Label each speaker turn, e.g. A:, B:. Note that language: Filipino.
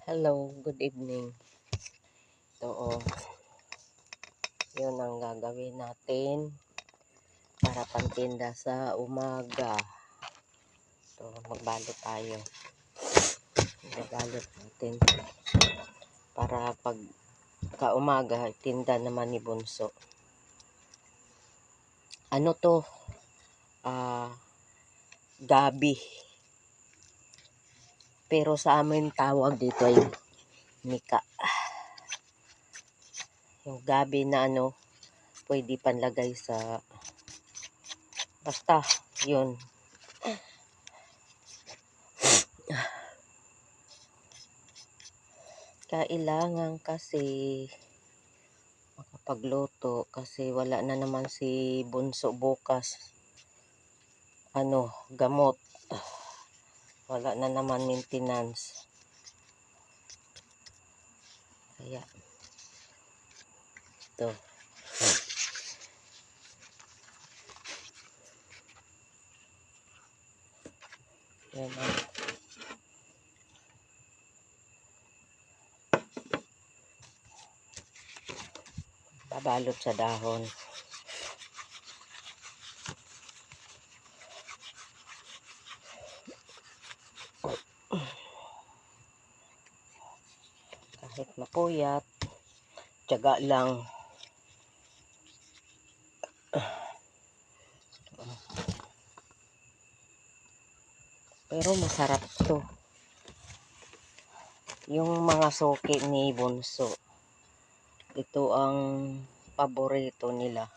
A: Hello, good evening. Ito yun ang gagawin natin para pantinda sa umaga. Ito, magbalot tayo. Magbalot natin para pag kaumaga, tinda naman ni Bunso. Ano to? Gabi. Pero sa amin tawag dito ay mika. Yung gabi na pwede panlagay sa basta yun. Kailangan kasi makapagluto kasi wala na naman si Bunso bukas. Gamot. Wala na naman maintenance. Kaya ito. Yan ang babalot sa dahon. Kahit mapuyat, tiyaga lang. Pero masarap to. Yung mga suki ni Bunso, ito ang paborito nila.